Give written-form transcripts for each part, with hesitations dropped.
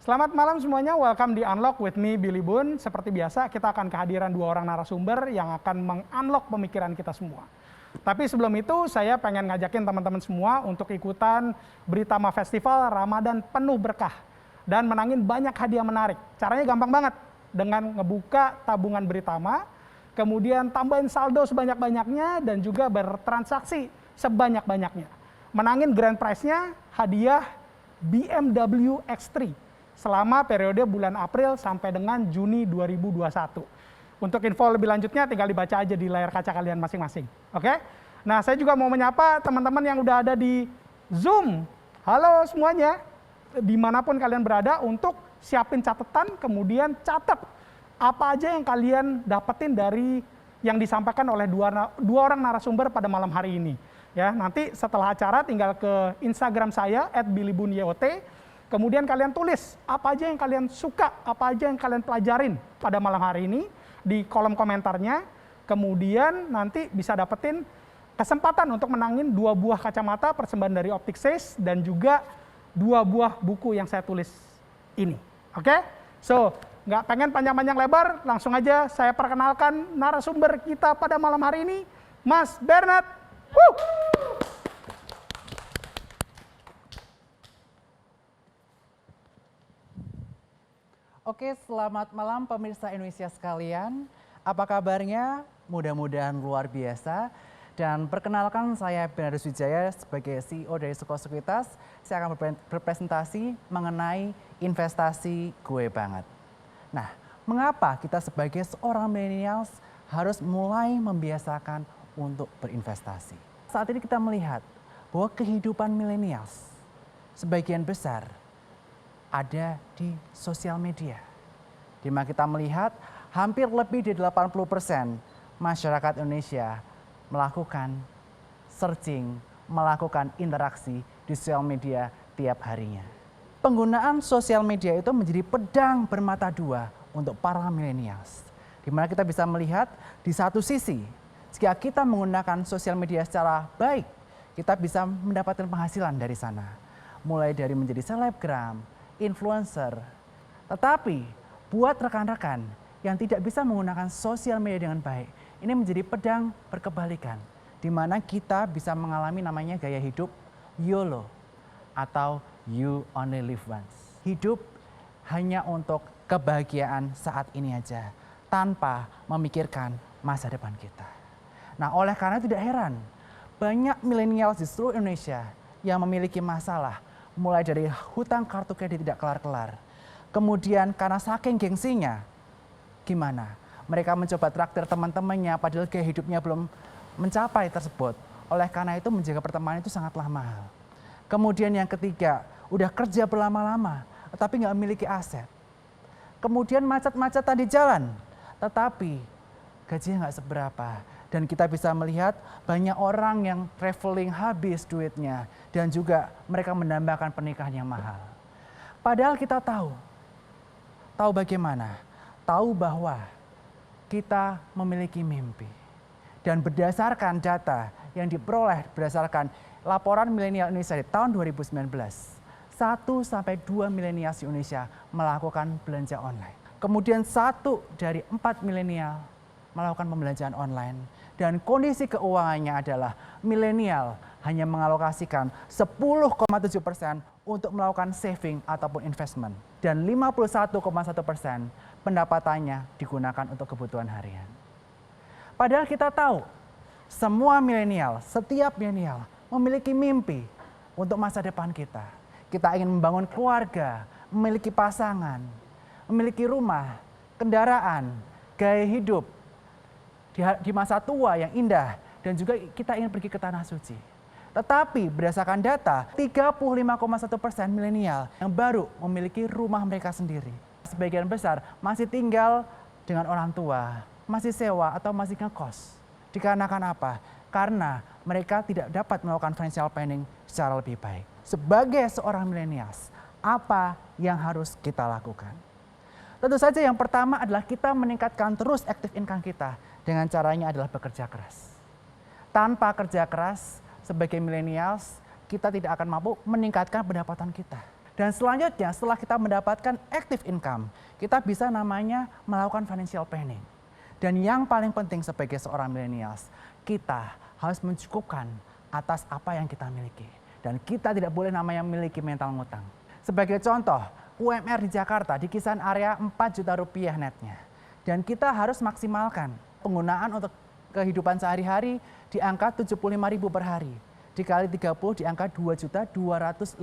Selamat malam semuanya, welcome di Unlock with me, Billy Boon. Seperti biasa, kita akan kehadiran dua orang narasumber yang akan meng-unlock pemikiran kita semua. Tapi sebelum itu, saya pengen ngajakin teman-teman semua untuk ikutan Britama Festival Ramadan penuh berkah dan menangin banyak hadiah menarik. Caranya gampang banget, dengan ngebuka tabungan Britama, kemudian tambahin saldo sebanyak-banyaknya dan juga bertransaksi sebanyak-banyaknya. Menangin grand prize-nya hadiah BMW X3 selama periode bulan April sampai dengan Juni 2021. Untuk info lebih lanjutnya tinggal dibaca aja di layar kaca kalian masing-masing. Oke? Nah, saya juga mau menyapa teman-teman yang udah ada di Zoom. Halo semuanya, dimanapun kalian berada, untuk siapin catatan, kemudian catat apa aja yang kalian dapetin dari yang disampaikan oleh dua orang narasumber pada malam hari ini. Ya, nanti setelah acara tinggal ke Instagram saya @billybunyot. Kemudian kalian tulis apa aja yang kalian suka, apa aja yang kalian pelajarin pada malam hari ini di kolom komentarnya. Kemudian nanti bisa dapetin kesempatan untuk menangin 2 buah kacamata persembahan dari Optik Says dan juga 2 buah buku yang saya tulis ini. Oke? So, nggak pengen panjang-panjang lebar, langsung aja saya perkenalkan narasumber kita pada malam hari ini, Mas Bernard. Woo! Oke, selamat malam pemirsa Indonesia sekalian. Apa kabarnya? Mudah-mudahan luar biasa. Dan perkenalkan, saya Bernard Wijaya sebagai CEO dari Suko Sekuritas. Saya akan berpresentasi mengenai investasi gue banget. Nah, mengapa kita sebagai seorang millennials harus mulai membiasakan untuk berinvestasi? Saat ini kita melihat bahwa kehidupan millennials sebagian besar ada di sosial media, di mana kita melihat hampir lebih dari 80% masyarakat Indonesia melakukan searching, melakukan interaksi di sosial media tiap harinya. Penggunaan sosial media itu menjadi pedang bermata dua untuk para millennials, di mana kita bisa melihat di satu sisi, jika kita menggunakan sosial media secara baik, kita bisa mendapatkan penghasilan dari sana, mulai dari menjadi selebgram, influencer. Tetapi buat rekan-rekan yang tidak bisa menggunakan sosial media dengan baik, ini menjadi pedang berkebalikan, di mana kita bisa mengalami namanya gaya hidup YOLO atau You Only Live Once. Hidup hanya untuk kebahagiaan saat ini aja, tanpa memikirkan masa depan kita. Nah, oleh karena tidak heran, banyak milenial di seluruh Indonesia yang memiliki masalah, mulai dari hutang kartu kredit tidak kelar-kelar. Kemudian karena saking gengsinya, gimana? Mereka mencoba traktir teman-temannya padahal gaya hidupnya belum mencapai tersebut. Oleh karena itu menjaga pertemanan itu sangatlah mahal. Kemudian yang ketiga, udah kerja berlama-lama tetapi nggak memiliki aset. Kemudian macet-macetan di jalan, tetapi gajinya nggak seberapa. Dan kita bisa melihat banyak orang yang traveling habis duitnya. Dan juga mereka mendambakan pernikahan yang mahal. Padahal kita tahu bagaimana? Tahu bahwa kita memiliki mimpi. Dan berdasarkan data yang diperoleh berdasarkan laporan milenial Indonesia di tahun 2019, 1-2 milenial di Indonesia melakukan belanja online. Kemudian 1 dari 4 milenial melakukan pembelanjaan online. Dan kondisi keuangannya adalah milenial hanya mengalokasikan 10,7% untuk melakukan saving ataupun investment. Dan 51,1% pendapatannya digunakan untuk kebutuhan harian. Padahal kita tahu, semua milenial, setiap milenial memiliki mimpi untuk masa depan kita. Kita ingin membangun keluarga, memiliki pasangan, memiliki rumah, kendaraan, gaya hidup di masa tua yang indah, dan juga kita ingin pergi ke tanah suci. Tetapi berdasarkan data, 35,1% milenial yang baru memiliki rumah mereka sendiri. Sebagian besar masih tinggal dengan orang tua, masih sewa atau masih ngekos. Dikarenakan apa? Karena mereka tidak dapat melakukan financial planning secara lebih baik. Sebagai seorang milenials, apa yang harus kita lakukan? Tentu saja yang pertama adalah kita meningkatkan terus active income kita. Dengan caranya adalah bekerja keras. Tanpa kerja keras, sebagai millennials, kita tidak akan mampu meningkatkan pendapatan kita. Dan selanjutnya setelah kita mendapatkan active income, kita bisa namanya melakukan financial planning. Dan yang paling penting sebagai seorang millennials, kita harus mencukupkan atas apa yang kita miliki. Dan kita tidak boleh namanya memiliki mental ngutang. Sebagai contoh, UMR di Jakarta di kisaran area 4 juta rupiah netnya. Dan kita harus maksimalkan penggunaan untuk kehidupan sehari-hari di angka 75.000 per hari. Dikali 30 di angka 2.250.000.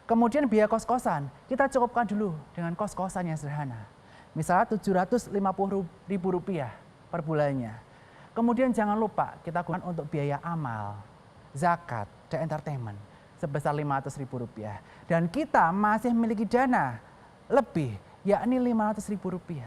Kemudian biaya kos-kosan, kita cukupkan dulu dengan kos-kosan yang sederhana. Misalnya Rp750.000 per bulannya. Kemudian jangan lupa kita gunakan untuk biaya amal, zakat, dan entertainment sebesar Rp500.000. Dan kita masih memiliki dana lebih, yakni Rp500.000.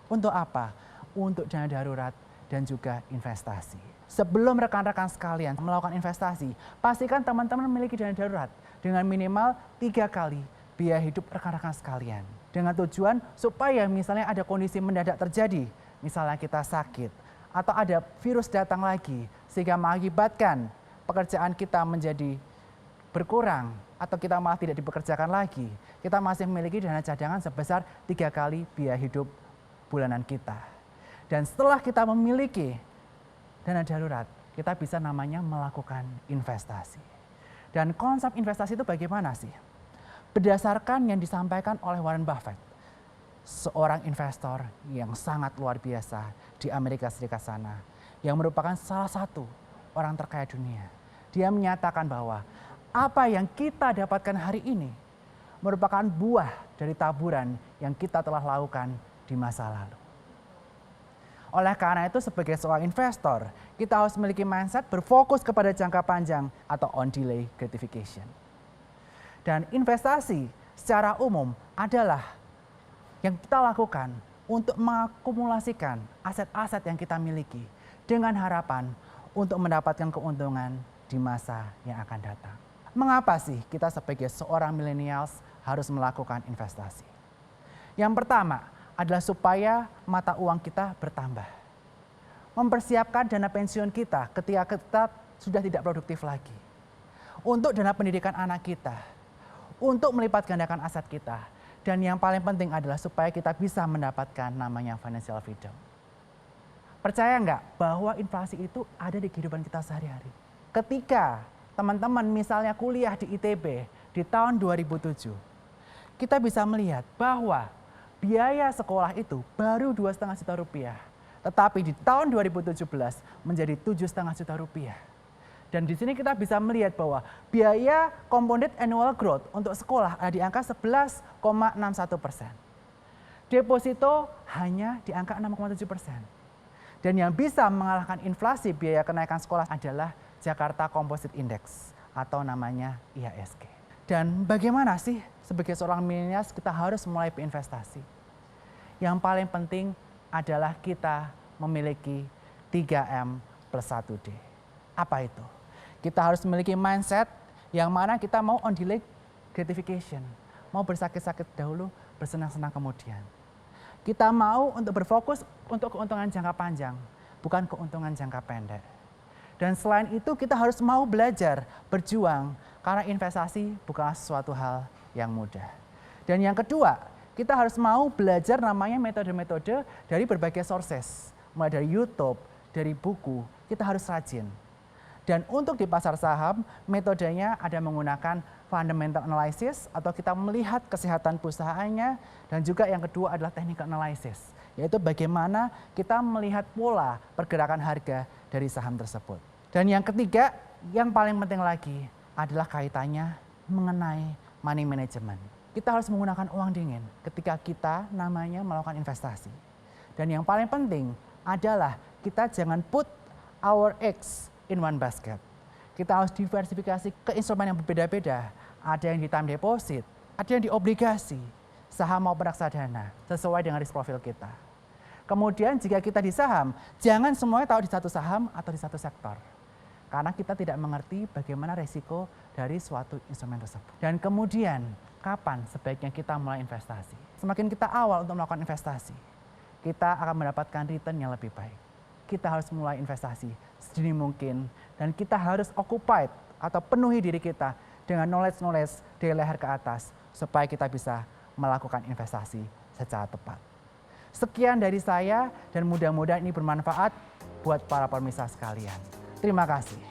Untuk apa? Untuk dana darurat dan juga investasi. Sebelum rekan-rekan sekalian melakukan investasi, pastikan teman-teman memiliki dana darurat dengan minimal 3 kali biaya hidup rekan-rekan sekalian. Dengan tujuan supaya misalnya ada kondisi mendadak terjadi, misalnya kita sakit, atau ada virus datang lagi, sehingga mengakibatkan pekerjaan kita menjadi berkurang, atau kita malah tidak dipekerjakan lagi, kita masih memiliki dana cadangan sebesar 3 kali biaya hidup bulanan kita. Dan setelah kita memiliki dana darurat, kita bisa namanya melakukan investasi. Dan konsep investasi itu bagaimana sih? Berdasarkan yang disampaikan oleh Warren Buffett, seorang investor yang sangat luar biasa di Amerika Serikat sana, yang merupakan salah satu orang terkaya dunia. Dia menyatakan bahwa apa yang kita dapatkan hari ini merupakan buah dari taburan yang kita telah lakukan di masa lalu. Oleh karena itu sebagai seorang investor, kita harus memiliki mindset berfokus kepada jangka panjang atau on delay gratification. Dan investasi secara umum adalah yang kita lakukan untuk mengakumulasikan aset-aset yang kita miliki dengan harapan untuk mendapatkan keuntungan di masa yang akan datang. Mengapa sih kita sebagai seorang millennials harus melakukan investasi? Yang pertama adalah supaya mata uang kita bertambah. Mempersiapkan dana pensiun kita ketika kita sudah tidak produktif lagi. Untuk dana pendidikan anak kita. Untuk melipat gandakan aset kita. Dan yang paling penting adalah supaya kita bisa mendapatkan namanya financial freedom. Percaya nggak bahwa inflasi itu ada di kehidupan kita sehari-hari? Ketika teman-teman misalnya kuliah di ITB di tahun 2007, kita bisa melihat bahwa biaya sekolah itu baru 2,5 juta rupiah. Tetapi di tahun 2017 menjadi 7,5 juta rupiah. Dan di sini kita bisa melihat bahwa biaya compounded annual growth untuk sekolah ada di angka 11,61%. Deposito hanya di angka 6,7%. Dan yang bisa mengalahkan inflasi biaya kenaikan sekolah adalah Jakarta Composite Index atau namanya IHSG. Dan bagaimana sih sebagai seorang milenials kita harus mulai berinvestasi? Yang paling penting adalah kita memiliki 3M plus 1D. Apa itu? Kita harus memiliki mindset yang mana kita mau on delay gratification. Mau bersakit-sakit dahulu, bersenang-senang kemudian. Kita mau untuk berfokus untuk keuntungan jangka panjang, bukan keuntungan jangka pendek. Dan selain itu kita harus mau belajar, berjuang, karena investasi bukanlah sesuatu hal yang mudah. Dan yang kedua, kita harus mau belajar namanya metode-metode dari berbagai sources. Mulai dari YouTube, dari buku, kita harus rajin. Dan untuk di pasar saham, metodenya ada menggunakan fundamental analysis atau kita melihat kesehatan perusahaannya. Dan juga yang kedua adalah technical analysis, yaitu bagaimana kita melihat pola pergerakan harga dari saham tersebut. Dan yang ketiga, yang paling penting lagi adalah kaitannya mengenai money management. Kita harus menggunakan uang dingin ketika kita namanya melakukan investasi. Dan yang paling penting adalah kita jangan put our eggs in one basket. Kita harus diversifikasi ke instrumen yang berbeda-beda. Ada yang di time deposit, ada yang di obligasi, saham maupun reksadana, sesuai dengan risk profile kita. Kemudian jika kita di saham, jangan semuanya tahu di satu saham atau di satu sektor. Karena kita tidak mengerti bagaimana resiko dari suatu instrumen tersebut. Dan kemudian, kapan sebaiknya kita mulai investasi? Semakin kita awal untuk melakukan investasi, kita akan mendapatkan return yang lebih baik. Kita harus mulai investasi sedini mungkin, dan kita harus occupied atau penuhi diri kita dengan knowledge dari leher ke atas supaya kita bisa melakukan investasi secara tepat. Sekian dari saya dan mudah-mudahan ini bermanfaat buat para pemirsa sekalian. Terima kasih.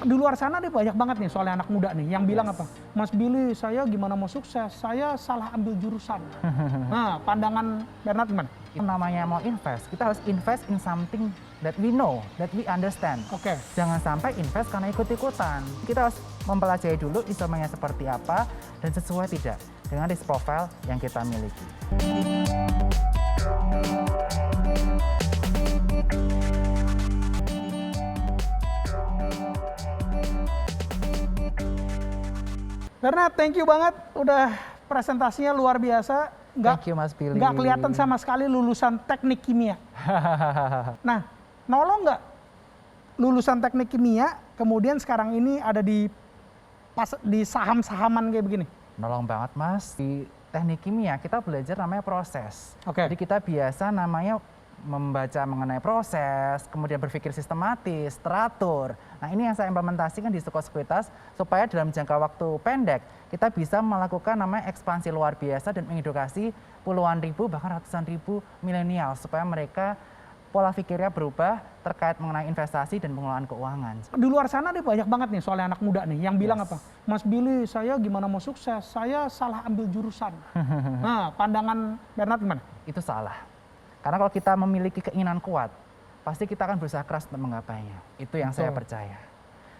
Di luar sana deh banyak banget nih soalnya anak muda nih yang bilang apa, Mas Billy saya gimana mau sukses, saya salah ambil jurusan. Nah, pandangan Bernard gimana? Itu namanya mau invest, kita harus invest in something that we know, that we understand. Oke. Jangan sampai invest karena ikut-ikutan. Kita harus mempelajari dulu instrumennya seperti apa dan sesuai tidak dengan risk profile yang kita miliki. Karena thank you banget, udah presentasinya luar biasa. Thank you Mas Billy. Nggak kelihatan sama sekali lulusan teknik kimia. Nah, nolong nggak lulusan teknik kimia, kemudian sekarang ini ada di saham-sahaman kayak begini? Nolong banget Mas. Di teknik kimia kita belajar namanya proses. Oke. Jadi kita biasa namanya membaca mengenai proses, kemudian berpikir sistematis, teratur. Nah ini yang saya implementasikan di Sekuritas supaya dalam jangka waktu pendek kita bisa melakukan namanya ekspansi luar biasa dan mengedukasi puluhan ribu bahkan ratusan ribu milenial supaya mereka pola pikirnya berubah terkait mengenai investasi dan pengelolaan keuangan. Di luar sana deh banyak banget nih soalnya anak muda nih yang bilang apa, Mas Billy saya gimana mau sukses, saya salah ambil jurusan. Nah pandangan Bernard gimana? Itu salah. Karena kalau kita memiliki keinginan kuat, pasti kita akan berusaha keras untuk menggapainya. Itu yang saya percaya.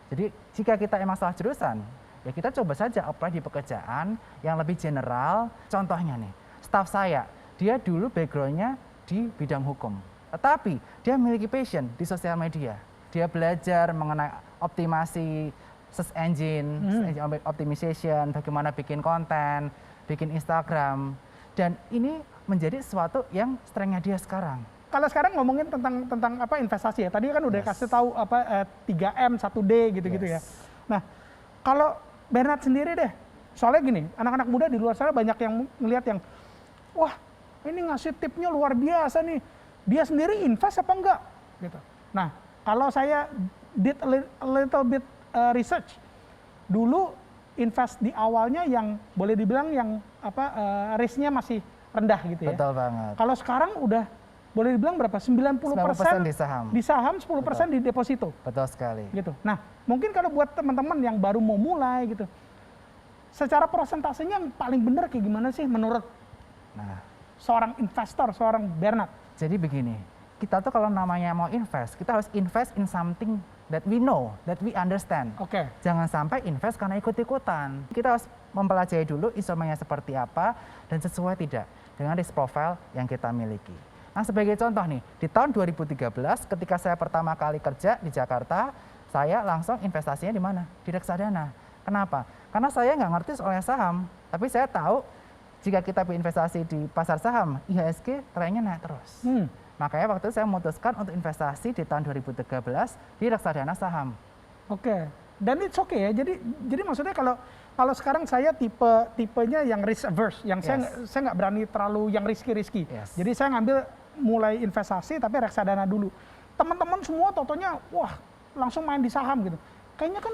Jadi jika kita emang salah jurusan, ya kita coba saja apply di pekerjaan yang lebih general. Contohnya nih, staff saya, dia dulu backgroundnya di bidang hukum. Tetapi dia memiliki passion di sosial media. Dia belajar mengenai optimasi search engine, optimization, bagaimana bikin konten, bikin Instagram. Dan ini menjadi sesuatu yang strength-nya dia sekarang. Kalau sekarang ngomongin tentang apa investasi ya. Tadi kan udah kasih tahu apa 3M, 1D gitu-gitu ya. Nah, kalau Bernard sendiri deh. Soalnya gini, anak-anak muda di luar sana banyak yang ngelihat yang wah, ini ngasih tipnya luar biasa nih. Dia sendiri invest apa enggak gitu. Nah, kalau saya did a little bit research. Dulu invest di awalnya yang boleh dibilang yang risknya masih rendah gitu ya. Betul banget. Kalau sekarang udah boleh dibilang berapa? 90% di saham. Di saham, 10% di deposito. Betul sekali. Gitu. Nah, mungkin kalau buat teman-teman yang baru mau mulai gitu. Secara persentasenya yang paling benar kayak gimana sih menurut seorang investor, seorang Bernard? Jadi begini, kita tuh kalau namanya mau invest, kita harus invest in something that we know, that we understand. Oke. Jangan sampai invest karena ikut-ikutan. Kita harus mempelajari dulu instrumennya seperti apa dan sesuai tidak dengan risk profile yang kita miliki. Nah sebagai contoh nih, di tahun 2013 ketika saya pertama kali kerja di Jakarta, saya langsung investasinya di mana? Di reksadana. Kenapa? Karena saya nggak ngerti soal saham, tapi saya tahu jika kita berinvestasi di pasar saham, IHSG trennya naik terus. Makanya waktu itu saya memutuskan untuk investasi di tahun 2013 di reksadana saham. Oke. Dan it's okay ya. Jadi maksudnya kalau sekarang saya tipenya yang risk averse, yang saya nggak berani terlalu yang risky. Jadi saya ngambil mulai investasi tapi reksadana dulu. Teman-teman semua totonya wah langsung main di saham gitu. Kayaknya kan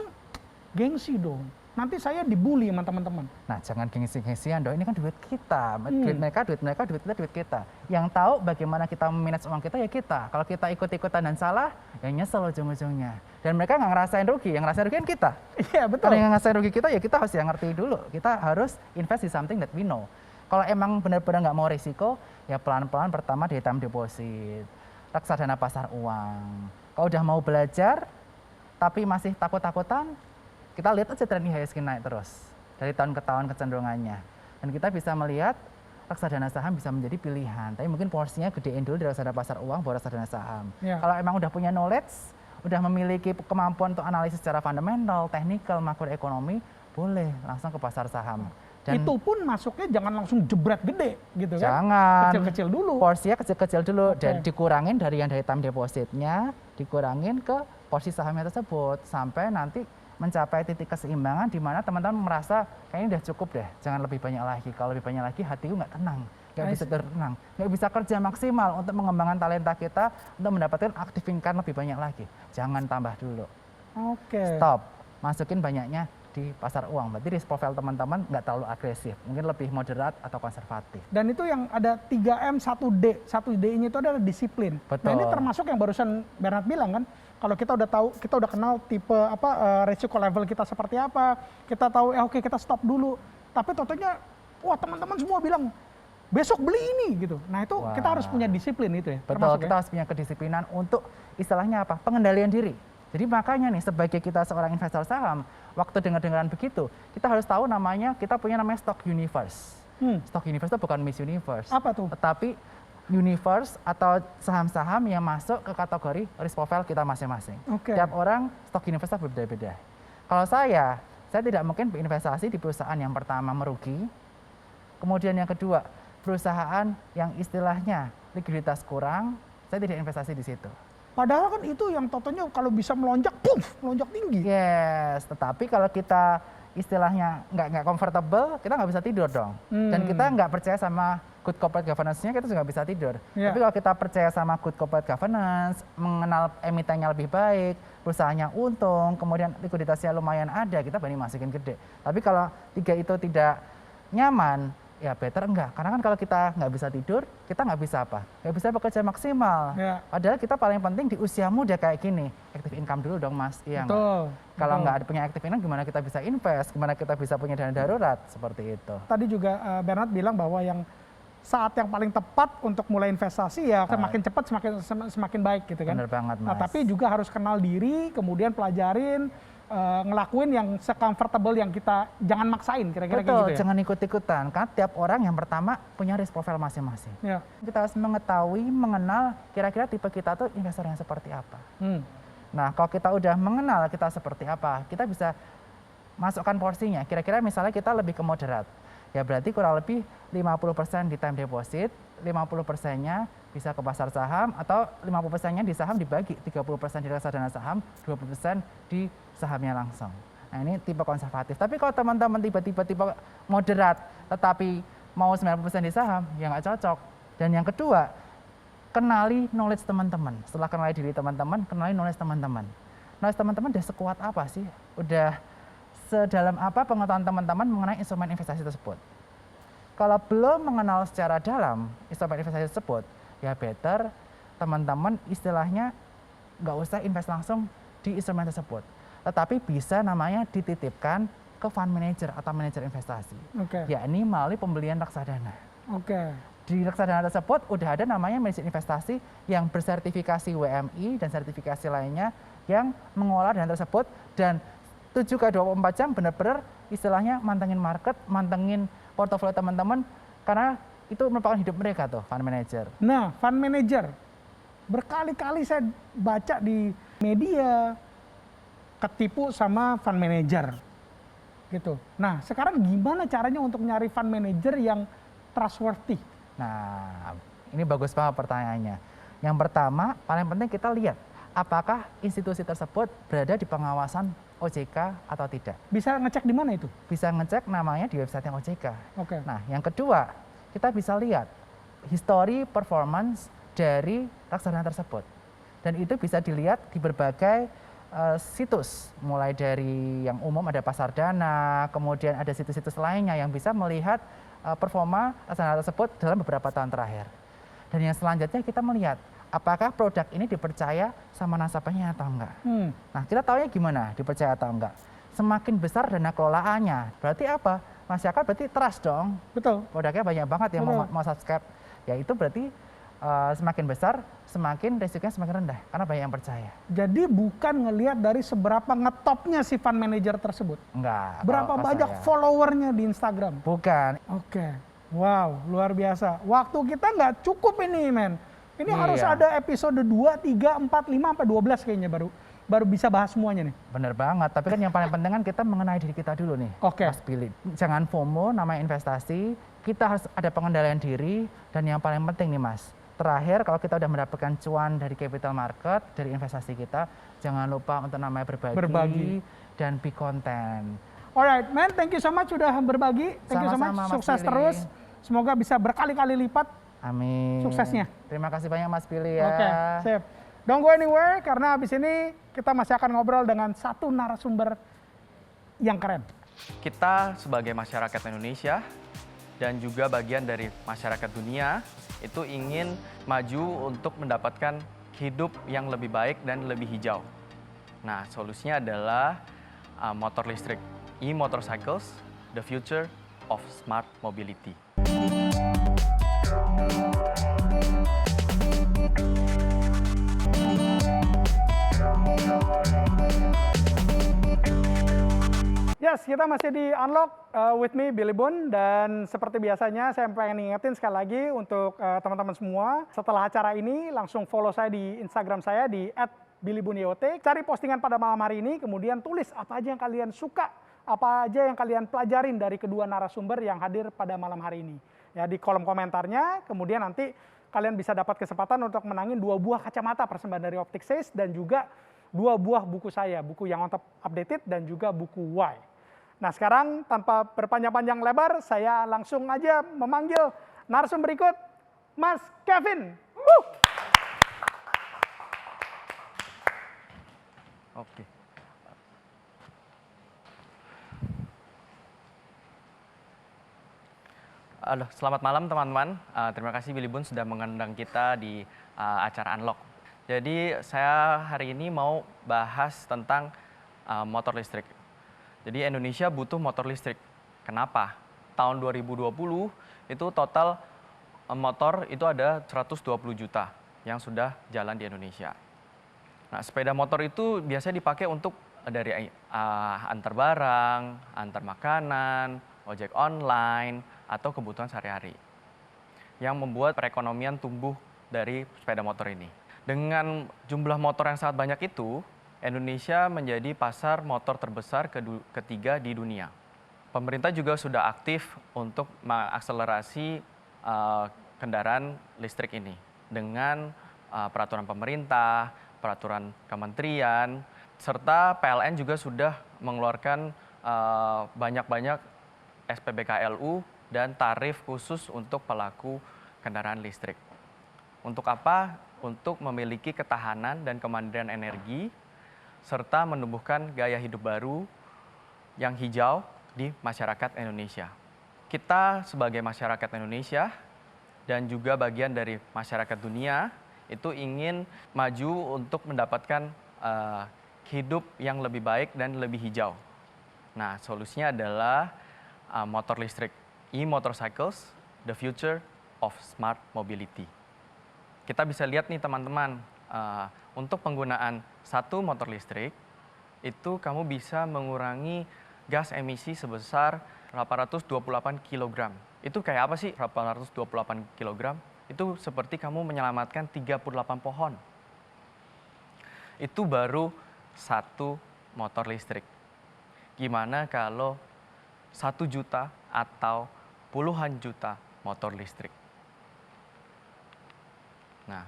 gengsi dong. Nanti saya dibully sama teman-teman. Nah, jangan gengsi-gengsian dong. Ini kan duit kita. Duit mereka, duit kita, duit kita. Yang tahu bagaimana kita memanage uang kita ya kita. Kalau kita ikut-ikutan dan salah, ya nyesel ujung-ujungnya. Dan mereka nggak ngerasain rugi. Yang ngerasain rugi kan kita. Iya, betul. Kalau yang ngerasain rugi kita, ya kita harus yang ngerti dulu. Kita harus invest in something that we know. Kalau emang benar-benar nggak mau risiko, ya pelan-pelan pertama di time deposit, reksadana pasar uang. Kalau udah mau belajar, tapi masih takut-takutan, kita lihat aja tren IHSG naik terus dari tahun ke tahun kecenderungannya, dan kita bisa melihat reksadana saham bisa menjadi pilihan. Tapi mungkin porsinya gedein dulu dari reksadana pasar uang baru reksadana saham. Kalau emang udah punya knowledge, udah memiliki kemampuan untuk analisis secara fundamental, technical, makroekonomi, boleh langsung ke pasar saham. Dan itu pun masuknya jangan langsung jebret gede gitu kan? jangan. Kecil-kecil dulu. Porsinya kecil-kecil dulu Oke. dan dikurangin dari yang dari time depositnya, dikurangin ke porsi sahamnya tersebut sampai nanti mencapai titik keseimbangan di mana teman-teman merasa kayaknya udah cukup deh, jangan lebih banyak lagi. Kalau lebih banyak lagi hatiku nggak tenang, nggak bisa tenang, nggak bisa kerja maksimal untuk mengembangkan talenta kita untuk mendapatkan active income lebih banyak lagi. Jangan tambah dulu. Oke. Stop, masukin banyaknya di pasar uang. Berarti risk profile teman-teman nggak terlalu agresif, mungkin lebih moderat atau konservatif. Dan itu yang ada 3M, 1D. 1D-nya itu adalah disiplin. Betul. Nah ini termasuk yang barusan Bernard bilang kan, kalau kita udah tahu, kita udah kenal tipe resiko level kita seperti apa, kita tahu oke kita stop dulu. Tapi totalnya, wah teman-teman semua bilang besok beli ini gitu. Nah itu kita harus punya disiplin itu ya. Betul, kita harus punya kedisiplinan untuk istilahnya apa? Pengendalian diri. Jadi makanya nih sebagai kita seorang investor saham, waktu dengar-dengaran begitu, kita harus tahu kita punya namanya stock universe. Stock universe itu bukan Miss Universe. Apa tuh? Tetapi universe atau saham-saham yang masuk ke kategori risk profile kita masing-masing. Oke. Tiap orang stock universe berbeda-beda. Kalau saya tidak mungkin berinvestasi di perusahaan yang pertama merugi, kemudian yang kedua perusahaan yang istilahnya likuiditas kurang, saya tidak investasi di situ. Padahal kan itu yang totalnya kalau bisa melonjak, melonjak tinggi. Yes, tetapi kalau kita istilahnya nggak comfortable, kita nggak bisa tidur dong. Dan kita nggak percaya sama good corporate governance-nya, kita juga nggak bisa tidur. Yeah. Tapi kalau kita percaya sama good corporate governance, mengenal emitennya lebih baik, perusahaannya untung, kemudian likuiditasnya lumayan ada, kita berani masukin gede. Tapi kalau tiga itu tidak nyaman, ya better enggak. Karena kan kalau kita nggak bisa tidur, kita nggak bisa apa? Nggak bisa bekerja maksimal. Ya. Padahal kita paling penting di usia muda kayak gini, active income dulu dong Mas. Iya nggak? Betul. Kalau betul. nggak ada punya active income, gimana kita bisa invest? Gimana kita bisa punya dana darurat? Seperti itu. Tadi juga Bernard bilang bahwa yang saat yang paling tepat untuk mulai investasi ya semakin cepat semakin baik gitu kan. Bener banget Mas. Nah, tapi juga harus kenal diri, kemudian pelajarin, ngelakuin yang se-comfortable yang kita jangan maksain kira-kira Betul, kayak gitu ya. jangan ikut-ikutan. Karena tiap orang yang pertama punya risk profile masing-masing. Ya. Kita harus mengetahui, mengenal kira-kira tipe kita tuh investor yang seperti apa. Nah, kalau kita udah mengenal kita seperti apa, kita bisa masukkan porsinya. Kira-kira misalnya kita lebih ke moderat. Ya berarti kurang lebih 50% di time deposit, 50%-nya bisa ke pasar saham, atau 50%-nya di saham dibagi, 30% di reksadana saham, 20% di sahamnya langsung. Nah ini tipe konservatif. Tapi kalau teman-teman tipe moderat, tetapi mau 90% di saham, ya nggak cocok. Dan yang kedua, kenali knowledge teman-teman. Setelah kenali diri teman-teman, kenali knowledge teman-teman. Knowledge teman-teman udah sekuat apa sih? Udah sedalam apa pengetahuan teman-teman mengenai instrumen investasi tersebut. Kalau belum mengenal secara dalam instrumen investasi tersebut, ya better teman-teman istilahnya nggak usah invest langsung di instrumen tersebut. Tetapi bisa namanya dititipkan ke fund manager atau manajer investasi. Yakni melalui pembelian reksadana. Di reksadana tersebut udah ada namanya manajer investasi yang bersertifikasi WMI dan sertifikasi lainnya yang mengolah dana tersebut dan 7x24 jam benar-benar istilahnya mantengin market, mantengin portofolio teman-teman karena itu merupakan hidup mereka tuh fund manager. Nah, fund manager berkali-kali saya baca di media ketipu sama fund manager gitu. Nah, sekarang gimana caranya untuk nyari fund manager yang trustworthy? Nah, ini bagus banget pertanyaannya. Yang pertama, paling penting kita lihat apakah institusi tersebut berada di pengawasan OJK atau tidak. Bisa ngecek di mana itu? Bisa ngecek namanya di website yang OJK. Nah, yang kedua, kita bisa lihat history performance dari reksadana tersebut. Dan itu bisa dilihat di berbagai situs, mulai dari yang umum ada pasar dana, kemudian ada situs-situs lainnya yang bisa melihat performa reksadana tersebut dalam beberapa tahun terakhir. Dan yang selanjutnya kita melihat apakah produk ini dipercaya sama nasabahnya atau enggak. Nah, kita tahunya gimana dipercaya atau enggak. Semakin besar dana kelolaannya, berarti apa? Masyarakat berarti trust dong. Betul. Produknya banyak banget yang mau subscribe. Ya itu berarti semakin besar, semakin resikonya semakin rendah. Karena banyak yang percaya. Jadi bukan ngelihat dari seberapa ngetopnya si fund manager tersebut. Enggak. Berapa banyak followernya di Instagram. Bukan. Wow, luar biasa. Waktu kita nggak cukup ini, men. Ini harus ada episode 2, 3, 4, 5, sampai 12 kayaknya baru baru bisa bahas semuanya nih. Bener banget, tapi kan yang paling penting kan kita mengenai diri kita dulu nih, Oke. Mas Billy. Jangan FOMO, namanya investasi, kita harus ada pengendalian diri, dan yang paling penting nih Mas, terakhir kalau kita udah mendapatkan cuan dari capital market, dari investasi kita, jangan lupa untuk namanya berbagi. Dan be content. Alright, man, thank you so much sudah berbagi. Thank you so much, Sama-sama, Mas sukses Billy. terus. Semoga bisa berkali-kali lipat. Amin. Suksesnya. Terima kasih banyak Mas Billy ya. Oke, sip. Don't go anywhere, karena habis ini kita masih akan ngobrol dengan satu narasumber yang keren. Kita sebagai masyarakat Indonesia dan juga bagian dari masyarakat dunia itu ingin maju untuk mendapatkan hidup yang lebih baik dan lebih hijau. Nah, solusinya adalah motor listrik, e-motorcycles, the future of smart mobility. Yes, kita masih di Unlock with me, Billy Boon. Dan seperti biasanya, saya pengen ngingetin sekali lagi untuk teman-teman semua. Setelah acara ini, langsung follow saya di Instagram saya di @billyboonyot. Cari postingan pada malam hari ini, kemudian tulis apa aja yang kalian suka, apa aja yang kalian pelajarin dari kedua narasumber yang hadir pada malam hari ini. Ya, di kolom komentarnya, kemudian nanti kalian bisa dapat kesempatan untuk menangin 2 buah kacamata persembahan dari Optic Says dan juga 2 buah buku saya, buku yang on top updated dan juga buku Why. Nah, sekarang tanpa berpanjang-panjang lebar, saya langsung aja memanggil narasumber berikut, Mas Kevin. Oke. Halo, selamat malam teman-teman. Terima kasih Billy Boon sudah mengundang kita di acara Unlock. Jadi saya hari ini mau bahas tentang motor listrik. Jadi Indonesia butuh motor listrik. Kenapa? Tahun 2020 itu total motor itu ada 120 juta yang sudah jalan di Indonesia. Nah, sepeda motor itu biasanya dipakai untuk dari antar barang, antar makanan, ojek online, atau kebutuhan sehari-hari. Yang membuat perekonomian tumbuh dari sepeda motor ini. Dengan jumlah motor yang sangat banyak itu, Indonesia menjadi pasar motor terbesar ketiga di dunia. Pemerintah juga sudah aktif untuk mengakselerasi kendaraan listrik ini dengan peraturan pemerintah, peraturan kementerian, serta PLN juga sudah mengeluarkan banyak-banyak SPBKLU dan tarif khusus untuk pelaku kendaraan listrik. Untuk apa? Untuk memiliki ketahanan dan kemandirian energi, serta menumbuhkan gaya hidup baru yang hijau di masyarakat Indonesia. Kita sebagai masyarakat Indonesia dan juga bagian dari masyarakat dunia itu ingin maju untuk mendapatkan hidup yang lebih baik dan lebih hijau. Nah, solusinya adalah motor listrik, e-motorcycles, the future of smart mobility. Kita bisa lihat nih teman-teman, untuk penggunaan satu motor listrik, itu kamu bisa mengurangi gas emisi sebesar 828 kg. Itu kayak apa sih 828 kg? Itu seperti kamu menyelamatkan 38 pohon. Itu baru satu motor listrik. Gimana kalau 1 juta atau puluhan juta motor listrik? Nah,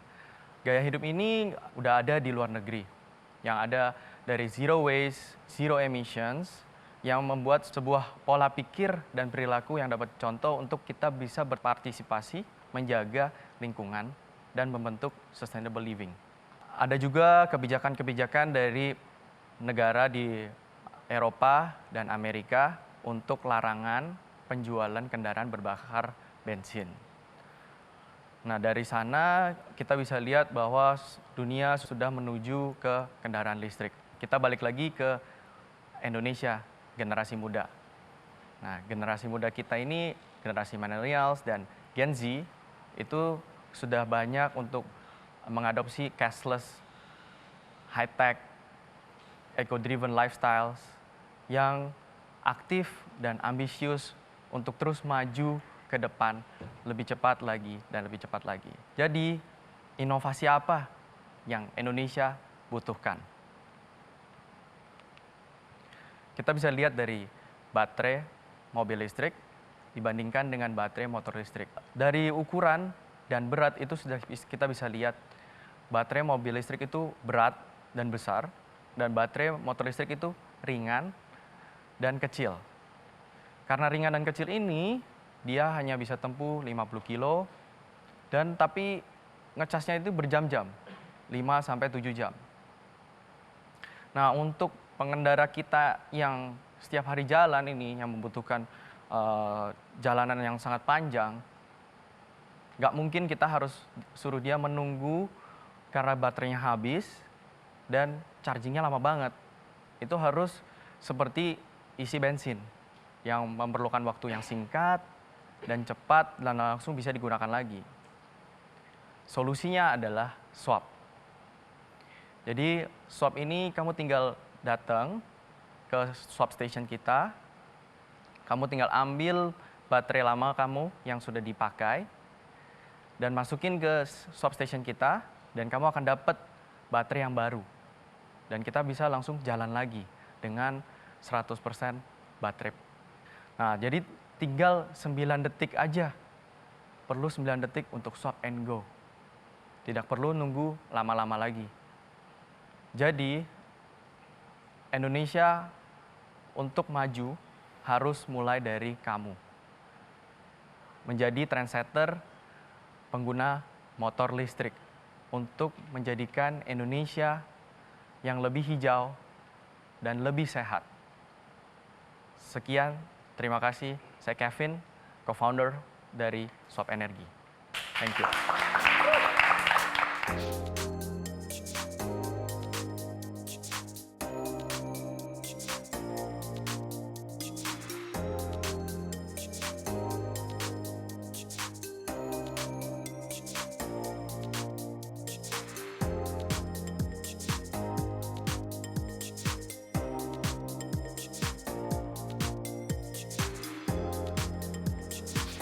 gaya hidup ini udah ada di luar negeri, yang ada dari zero waste, zero emissions, yang membuat sebuah pola pikir dan perilaku yang dapat contoh untuk kita bisa berpartisipasi, menjaga lingkungan, dan membentuk sustainable living. Ada juga kebijakan-kebijakan dari negara di Eropa dan Amerika untuk larangan penjualan kendaraan berbakar bensin. Nah, dari sana kita bisa lihat bahwa dunia sudah menuju ke kendaraan listrik. Kita balik lagi ke Indonesia, generasi muda. Nah, generasi muda kita ini, generasi millennials dan Gen Z, itu sudah banyak untuk mengadopsi cashless, high-tech, eco-driven lifestyles yang aktif dan ambisius untuk terus maju ke depan lebih cepat lagi dan lebih cepat lagi. Jadi, inovasi apa yang Indonesia butuhkan? Kita bisa lihat dari baterai mobil listrik dibandingkan dengan baterai motor listrik. Dari ukuran dan berat itu sudah kita bisa lihat baterai mobil listrik itu berat dan besar, dan baterai motor listrik itu ringan dan kecil. Karena ringan dan kecil ini, dia hanya bisa tempuh 50 kilo, dan tapi ngecasnya itu berjam-jam, 5-7 jam. Nah, untuk pengendara kita yang setiap hari jalan ini, yang membutuhkan jalanan yang sangat panjang, nggak mungkin kita harus suruh dia menunggu karena baterainya habis dan chargingnya lama banget. Itu harus seperti isi bensin yang memerlukan waktu yang singkat dan cepat dan langsung bisa digunakan lagi. Solusinya adalah swap. Jadi swap ini kamu tinggal datang ke swap station kita, kamu tinggal ambil baterai lama kamu yang sudah dipakai dan masukin ke swap station kita, dan kamu akan dapat baterai yang baru. Dan kita bisa langsung jalan lagi dengan 100% baterai. Nah, jadi tinggal 9 detik aja. Perlu 9 detik untuk swap and go. Tidak perlu nunggu lama-lama lagi. Jadi, Indonesia untuk maju harus mulai dari kamu. Menjadi trendsetter pengguna motor listrik untuk menjadikan Indonesia yang lebih hijau dan lebih sehat. Sekian, terima kasih. Saya Kevin, co-founder dari Swap Energy. Thank you.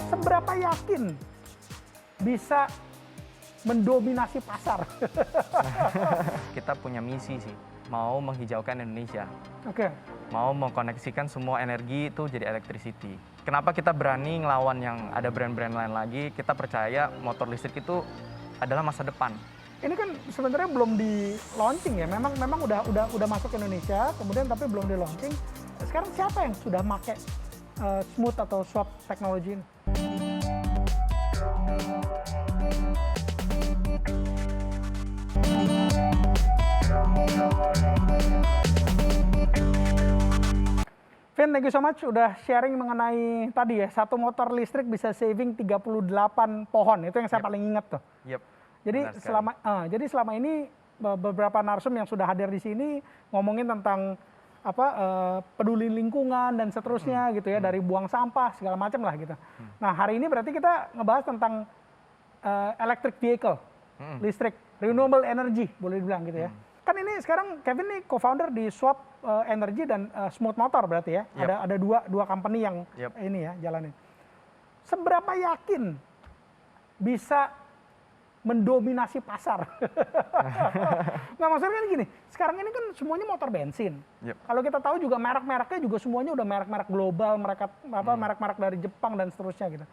Seberapa yakin bisa mendominasi pasar? Kita punya misi sih, mau menghijaukan Indonesia. Oke. Mau mengkoneksikan semua energi itu jadi electricity. Kenapa kita berani ngelawan yang ada brand-brand lain lagi? Kita percaya motor listrik itu adalah masa depan. Ini kan sebenarnya belum di launching ya. Memang udah masuk ke Indonesia, kemudian tapi belum di launching. Sekarang siapa yang sudah pakai smooth atau swap teknologi ini? Vin, thank you so much udah sharing mengenai tadi ya, satu motor listrik bisa saving 38 pohon. Itu yang saya paling ingat tuh. Yep. Jadi selama ini beberapa narsum yang sudah hadir di sini ngomongin tentang peduli lingkungan dan seterusnya gitu ya, dari buang sampah segala macam lah gitu. Nah, hari ini berarti kita ngebahas tentang electric vehicle, listrik, renewable energy boleh dibilang gitu ya. Kan ini sekarang Kevin nih co-founder di Swap Energy dan Smooth Motor berarti ya. Yep. Ada dua company yang ini ya jalanin. Seberapa yakin bisa mendominasi pasar? Nggak, maksudnya kan gini, sekarang ini kan semuanya motor bensin. Yep. Kalau kita tahu juga merek-mereknya juga semuanya udah merek-merek global, merek-merek dari Jepang dan seterusnya gitu.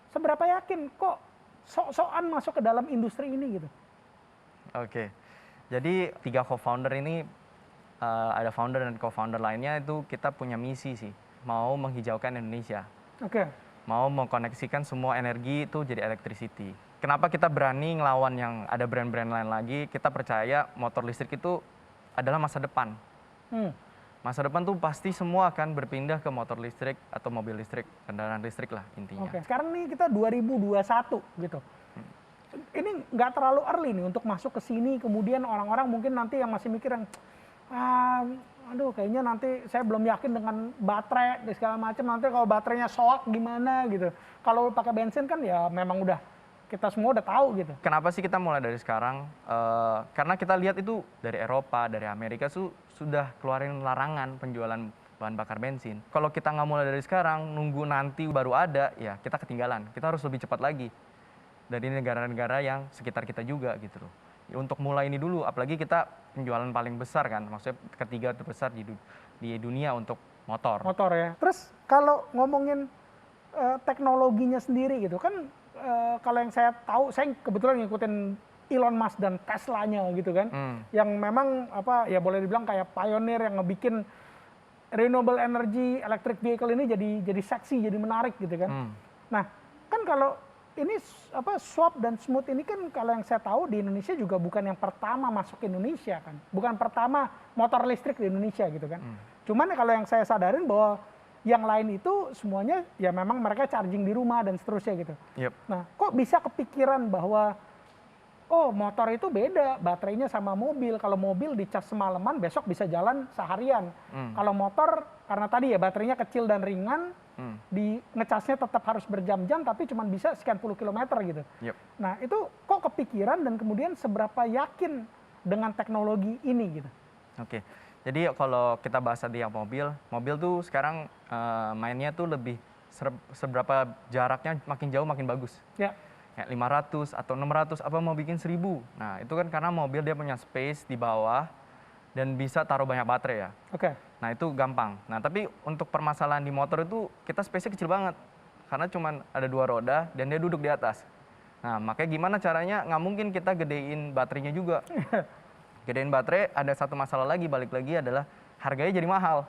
Seberapa yakin kok sok-sokan masuk ke dalam industri ini gitu? Oke. Jadi 3 co-founder ini, ada founder dan co-founder lainnya, itu kita punya misi sih, mau menghijaukan Indonesia. Oke. Mau mengkoneksikan semua energi itu jadi electricity. Kenapa kita berani ngelawan yang ada brand-brand lain lagi? Kita percaya motor listrik itu adalah masa depan. Masa depan tuh pasti semua akan berpindah ke motor listrik atau mobil listrik, kendaraan listrik lah intinya. Oke. Sekarang nih kita 2021 gitu. Ini nggak terlalu early nih untuk masuk ke sini, kemudian orang-orang mungkin nanti yang masih mikir yang aduh kayaknya nanti saya belum yakin dengan baterai dan segala macam, nanti kalau baterainya soak gimana gitu. Kalau pakai bensin kan ya memang udah kita semua udah tahu gitu. Kenapa sih kita mulai dari sekarang? Karena kita lihat itu dari Eropa, dari Amerika sudah keluarin larangan penjualan bahan bakar bensin. Kalau kita nggak mulai dari sekarang, nunggu nanti baru ada, ya kita ketinggalan. Kita harus lebih cepat lagi dari negara-negara yang sekitar kita juga gitu loh. untuk mulai ini dulu, apalagi kita penjualan paling besar kan, maksudnya ketiga terbesar di dunia untuk motor. Motor ya. Terus kalau ngomongin teknologinya sendiri gitu kan, kalau yang saya tahu, saya kebetulan ngikutin Elon Musk dan Teslanya gitu kan, yang memang apa ya boleh dibilang kayak pioneer yang ngebikin renewable energy electric vehicle ini jadi seksi, jadi menarik gitu kan. Nah, kan kalau ini apa swap dan smooth ini kan kalau yang saya tahu di Indonesia juga bukan yang pertama masuk ke Indonesia kan, bukan pertama motor listrik di Indonesia gitu kan. Cuman kalau yang saya sadarin bahwa yang lain itu semuanya ya memang mereka charging di rumah dan seterusnya gitu. Nah, kok bisa kepikiran bahwa oh motor itu beda baterainya sama mobil. Kalau mobil dicas semalaman besok bisa jalan seharian. Kalau motor karena tadi ya baterainya kecil dan ringan, di ngecasnya tetap harus berjam-jam tapi cuma bisa sekian puluh kilometer gitu. Nah itu kok kepikiran dan kemudian seberapa yakin dengan teknologi ini gitu? Oke, jadi kalau kita bahas tadi yang mobil tuh sekarang mainnya tuh lebih seberapa jaraknya makin jauh makin bagus. Kayak 500 atau 600 apa mau bikin 1000. Nah itu kan karena mobil dia punya space di bawah dan bisa taruh banyak baterai ya. Nah itu gampang. Nah tapi untuk permasalahan di motor itu kita space-nya kecil banget. Karena cuma ada 2 roda dan dia duduk di atas. Nah makanya gimana caranya, nggak mungkin kita gedein baterainya juga. Gedein baterai ada satu masalah lagi, balik lagi adalah harganya jadi mahal.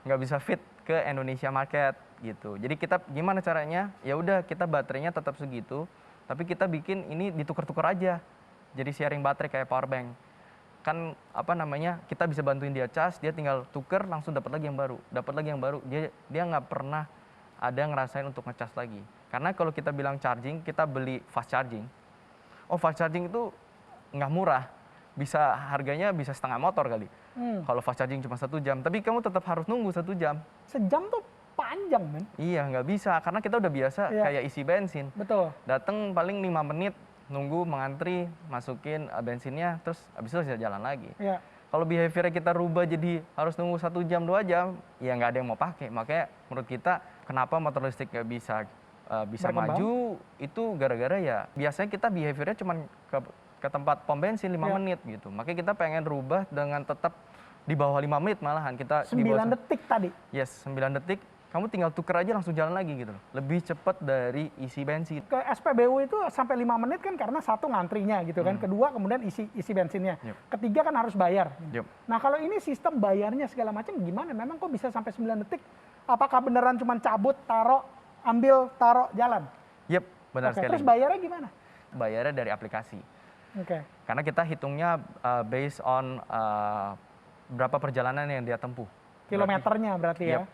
Nggak bisa fit ke Indonesia market gitu. Jadi kita gimana caranya? Ya udah kita baterainya tetap segitu, tapi kita bikin ini ditukar-tukar aja. Jadi sharing baterai kayak power bank. Kan apa namanya? Kita bisa bantuin dia cas, dia tinggal tuker langsung dapat lagi yang baru, dapat lagi yang baru. Dia nggak pernah ada ngerasain untuk ngecas lagi. Karena kalau kita bilang charging, kita beli fast charging. Oh fast charging itu nggak murah, harganya bisa setengah motor kali. Kalau fast charging cuma 1 jam, tapi kamu tetap harus nunggu 1 jam. Sejam tuh panjang men. Iya nggak bisa, karena kita udah biasa kayak isi bensin. Betul. Datang paling 5 menit, nunggu mengantri, masukin bensinnya, terus habis itu bisa jalan lagi. Kalau behavior kita rubah jadi harus nunggu 1 jam 2 jam, ya nggak ada yang mau pakai. Makanya menurut kita kenapa motor listrik nggak bisa maju itu gara-gara ya biasanya kita behaviornya cuma ke tempat pom bensin 5 menit gitu. Makanya kita pengen rubah dengan tetap di bawah 5 menit malahan kita 9 detik tadi. Yes, 9 detik. Kamu tinggal tuker aja langsung jalan lagi gitu loh. Lebih cepat dari isi bensin. Ke SPBU itu sampai 5 menit kan karena satu ngantrinya gitu kan. Kedua kemudian isi bensinnya. Ketiga kan harus bayar. Nah kalau ini sistem bayarnya segala macam gimana? Memang kok bisa sampai 9 detik? Apakah beneran cuma cabut, taruh, ambil, taruh, jalan? Benar sekali. Terus bayarnya gimana? Bayarnya dari aplikasi. Karena kita hitungnya based on berapa perjalanan yang dia tempuh. Kilometernya berarti ya?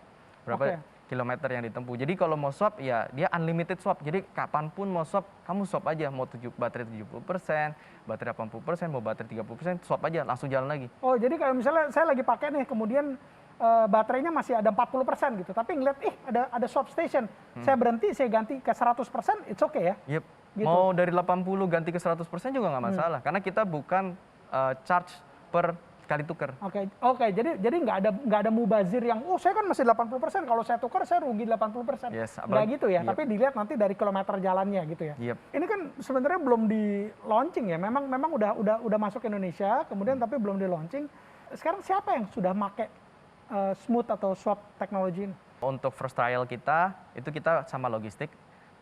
Berapa kilometer yang ditempuh. Jadi kalau mau swap ya dia unlimited swap. Jadi kapanpun mau swap, kamu swap aja. Mau baterai 70%, baterai 80%, mau baterai 30%, swap aja langsung jalan lagi. Oh jadi kalau misalnya saya lagi pakai nih, kemudian baterainya masih ada 40% gitu. Tapi ngeliat ada swap station. Saya berhenti, saya ganti ke 100%, it's okay ya? Gitu. Mau dari 80 ganti ke 100% juga nggak masalah. Karena kita bukan charge per kali tuker. Oke. Jadi nggak ada mubazir yang saya kan masih 80%, kalau saya tukar saya rugi 80%. Nggak gitu ya, tapi dilihat nanti dari kilometer jalannya gitu ya. Ini kan sebenarnya belum di launching ya. Memang udah masuk Indonesia, kemudian tapi belum di launching. Sekarang siapa yang sudah make smooth atau swap teknologi ini? Untuk first trial kita itu kita sama logistik.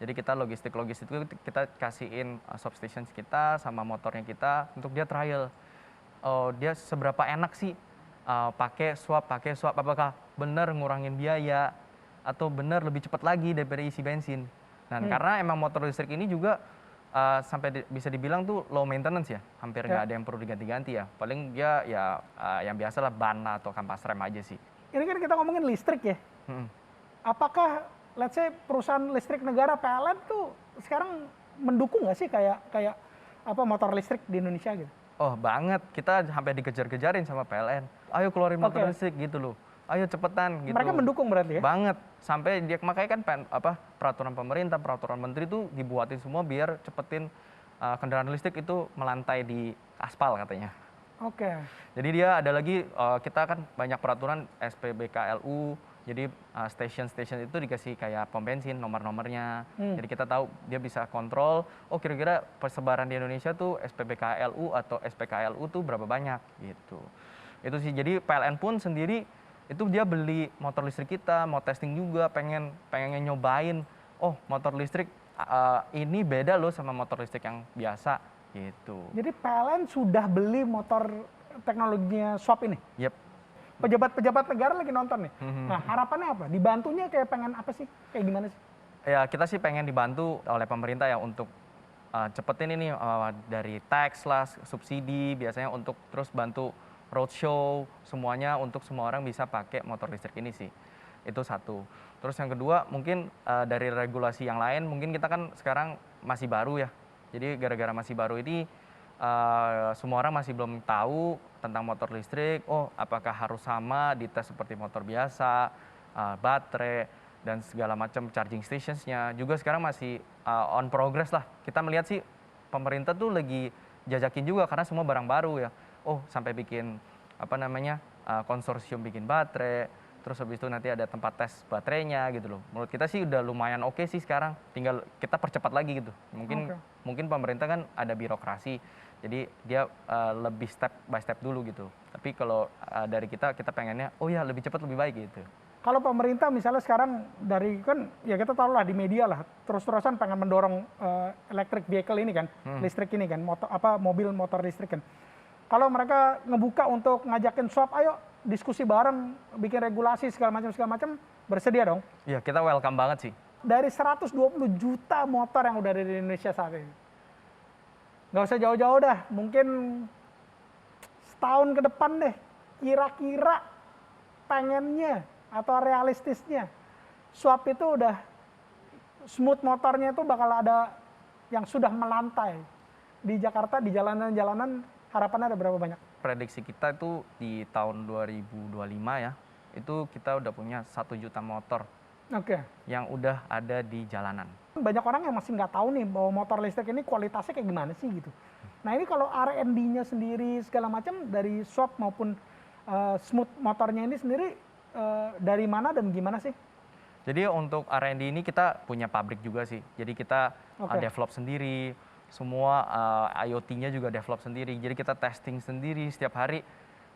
Jadi kita logistik itu kita kasihin substation kita sama motornya kita untuk dia trial. Dia seberapa enak sih pakai swap, apakah benar ngurangin biaya atau benar lebih cepat lagi daripada isi bensin. Dan karena emang motor listrik ini juga sampai bisa dibilang tuh low maintenance ya, hampir nggak ada yang perlu diganti-ganti ya. Paling dia ya yang biasa lah ban atau kampas rem aja sih. Ini kan kita ngomongin listrik ya. Apakah let's say perusahaan listrik negara PLN tuh sekarang mendukung nggak sih kayak apa motor listrik di Indonesia gitu? Oh banget, kita sampai dikejar-kejarin sama PLN. Ayo keluarin motor listrik gitu loh. Ayo cepetan gitu. Mereka mendukung berarti ya? Banget. Sampai dia makanya kan peraturan pemerintah, peraturan menteri itu dibuatin semua biar cepetin kendaraan listrik itu melantai di aspal katanya. Oke. Jadi dia ada lagi kita kan banyak peraturan SPBKLU, Jadi station-station itu dikasih kayak pom bensin, nomor-nomornya. Jadi kita tahu dia bisa kontrol, oh kira-kira persebaran di Indonesia tuh SPBKLU atau SPKLU tuh berapa banyak gitu. Itu sih, jadi PLN pun sendiri itu dia beli motor listrik kita, mau testing juga, pengen nyobain, oh motor listrik ini beda loh sama motor listrik yang biasa gitu. Jadi PLN sudah beli motor teknologinya swap ini? Yep. Pejabat-pejabat negara lagi nonton nih. Nah, harapannya apa? Dibantunya kayak pengen apa sih? Kayak gimana sih? Ya kita sih pengen dibantu oleh pemerintah ya untuk cepetin ini dari tax lah, subsidi biasanya untuk terus bantu roadshow semuanya untuk semua orang bisa pakai motor listrik ini sih. Itu satu. Terus yang kedua mungkin dari regulasi yang lain mungkin kita kan sekarang masih baru ya. Jadi gara-gara masih baru ini semua orang masih belum tahu tentang motor listrik. Oh, apakah harus sama dites seperti motor biasa, baterai dan segala macam charging stationsnya. Juga sekarang masih on progress lah. Kita melihat sih pemerintah tuh lagi jajakin juga karena semua barang baru ya. Oh, sampai bikin konsorsium bikin baterai. Terus habis itu nanti ada tempat tes baterainya gitu loh. Menurut kita sih udah lumayan oke sih sekarang. Tinggal kita percepat lagi gitu. Mungkin pemerintah kan ada birokrasi. Jadi dia lebih step by step dulu gitu. Tapi kalau dari kita pengennya oh ya lebih cepat lebih baik gitu. Kalau pemerintah misalnya sekarang dari kan ya kita tahu lah di media lah terus-terusan pengen mendorong electric vehicle ini kan, listrik ini kan, mobil motor listrik kan. Kalau mereka ngebuka untuk ngajakin swap, ayo diskusi bareng, bikin regulasi segala macam, bersedia dong? Iya, kita welcome banget sih. Dari 120 juta motor yang udah ada di Indonesia saat ini. Nggak usah jauh-jauh dah, mungkin setahun ke depan deh, kira-kira pengennya atau realistisnya, swap itu udah smooth motornya itu bakal ada yang sudah melantai. Di Jakarta, di jalanan-jalanan, harapannya ada berapa banyak? Prediksi kita itu di tahun 2025 ya, itu kita udah punya 1 juta motor yang udah ada di jalanan. Banyak orang yang masih nggak tahu nih bahwa motor listrik ini kualitasnya kayak gimana sih gitu. Nah ini kalau R&D-nya sendiri segala macam dari swap maupun smooth motornya ini sendiri dari mana dan gimana sih? Jadi untuk R&D ini kita punya pabrik juga sih. Jadi kita develop sendiri. Semua IoT-nya juga develop sendiri. Jadi kita testing sendiri setiap hari.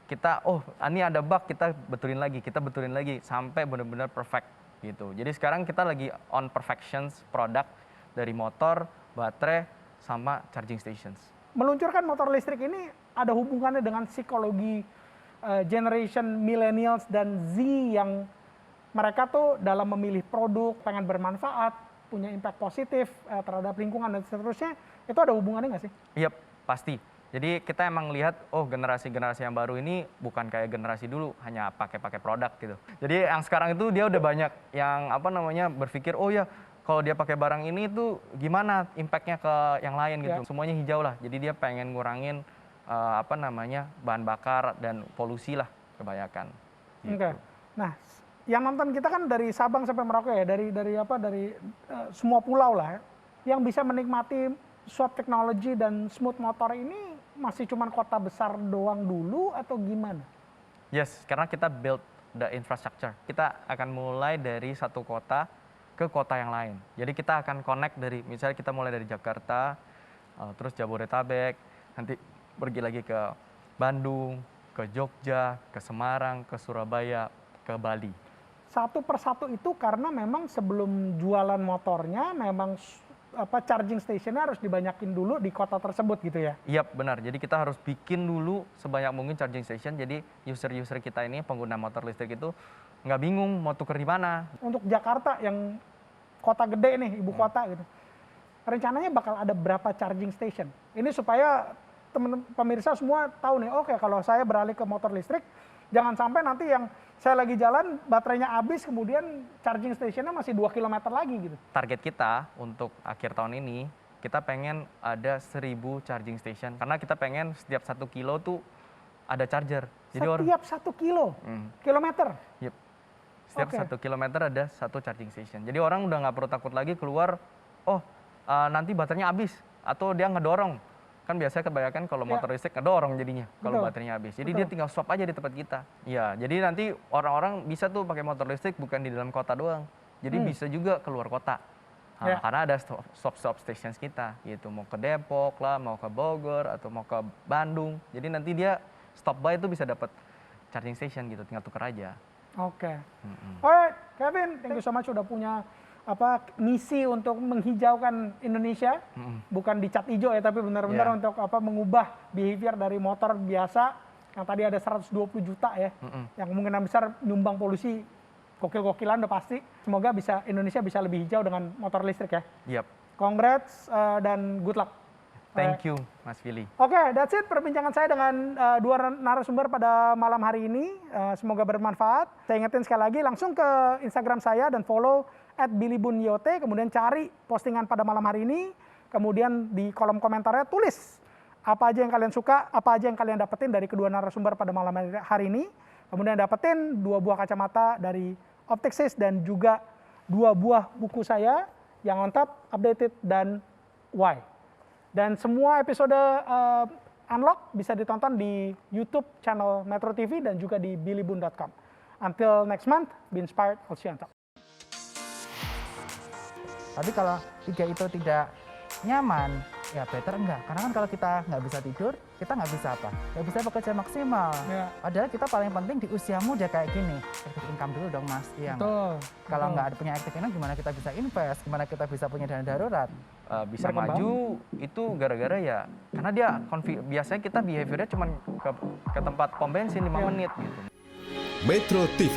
Kita, ini ada bug, kita betulin lagi sampai benar-benar perfect gitu. Jadi sekarang kita lagi on perfections product dari motor, baterai, sama charging stations. Meluncurkan motor listrik ini ada hubungannya dengan psikologi generation millennials dan Z yang mereka tuh dalam memilih produk, pengen bermanfaat, punya impact positif terhadap lingkungan dan seterusnya. Itu ada hubungannya nggak sih? Iya, pasti. Jadi kita emang lihat, generasi-generasi yang baru ini bukan kayak generasi dulu, hanya pakai produk gitu. Jadi yang sekarang itu dia udah banyak yang berpikir, oh ya kalau dia pakai barang ini tuh gimana impactnya ke yang lain gitu. Semuanya hijau lah. Jadi dia pengen ngurangin bahan bakar dan polusi lah kebanyakan. Gitu. Nah, yang nonton kita kan dari Sabang sampai Merauke ya, dari semua pulau lah, yang bisa menikmati swap teknologi dan smooth motor ini masih cuma kota besar doang dulu atau gimana? Yes, karena kita build the infrastructure. Kita akan mulai dari satu kota ke kota yang lain. Jadi kita akan connect misalnya kita mulai dari Jakarta, terus Jabodetabek, nanti pergi lagi ke Bandung, ke Jogja, ke Semarang, ke Surabaya, ke Bali. Satu persatu itu karena memang sebelum jualan motornya memang charging stationnya harus dibanyakin dulu di kota tersebut gitu ya? Iya benar, jadi kita harus bikin dulu sebanyak mungkin charging station, jadi user-user kita ini pengguna motor listrik itu nggak bingung mau tuker di mana. Untuk Jakarta yang kota gede nih, ibu kota gitu, rencananya bakal ada berapa charging station? Ini supaya teman pemirsa semua tahu nih, oke kalau saya beralih ke motor listrik, jangan sampai nanti yang saya lagi jalan, baterainya habis, kemudian charging stationnya masih 2 km lagi gitu. Target kita untuk akhir tahun ini, kita pengen ada 1.000 charging station. Karena kita pengen setiap 1 kilo tuh ada charger. Jadi setiap 1 kilometer? Yep. Setiap 1 kilometer ada 1 charging station. Jadi orang udah nggak perlu takut lagi keluar, nanti baterainya habis, atau dia ngedorong. Kan biasanya kebanyakan kalau Ya. motor listrik ngedorong jadinya kalau Betul. baterainya habis. Jadi Betul. dia tinggal swap aja di tempat kita. Iya, jadi nanti orang-orang bisa tuh pakai motor listrik bukan di dalam kota doang. Jadi bisa juga keluar kota. Nah, Ya. karena ada stop stations kita gitu. Mau ke Depok lah, mau ke Bogor atau mau ke Bandung. Jadi nanti dia stop by itu bisa dapat charging station gitu, tinggal tuker aja. Oke. Alright, Kevin, thank you so much udah punya misi untuk menghijaukan Indonesia, bukan dicat hijau ya, tapi benar-benar Yeah. untuk mengubah behavior dari motor biasa yang tadi ada 120 juta ya, yang kemungkinan besar nyumbang polusi gokil-gokilan udah pasti. Semoga Indonesia bisa lebih hijau dengan motor listrik ya. Yap. Congrats dan good luck. Thank you, Mas Willy. Oke, that's it perbincangan saya dengan dua narasumber pada malam hari ini. Semoga bermanfaat. Saya ingetin sekali lagi, langsung ke Instagram saya dan follow @billybunyot, kemudian cari postingan pada malam hari ini, kemudian di kolom komentarnya tulis apa aja yang kalian suka, apa aja yang kalian dapetin dari kedua narasumber pada malam hari ini. Kemudian dapetin 2 buah kacamata dari Optixis dan juga 2 buah buku saya yang on top, updated, dan why. Dan semua episode Unlock bisa ditonton di YouTube channel Metro TV dan juga di billybun.com. Until next month, be inspired, I'll see you on top. Tapi kalau 3 itu tidak nyaman, ya better enggak. Karena kan kalau kita nggak bisa tidur, kita nggak bisa apa? Nggak bisa bekerja maksimal. Ya. Padahal kita paling penting di usia muda kayak gini. Active income dulu dong Mas. Iya nggak? Betul. Kalau nggak ada punya active income, gimana kita bisa invest? Gimana kita bisa punya dana darurat? Bisa Berkembang. maju itu gara-gara ya karena dia biasanya kita behaviornya cuma ke tempat pom bensin 5 menit gitu. Metro TV,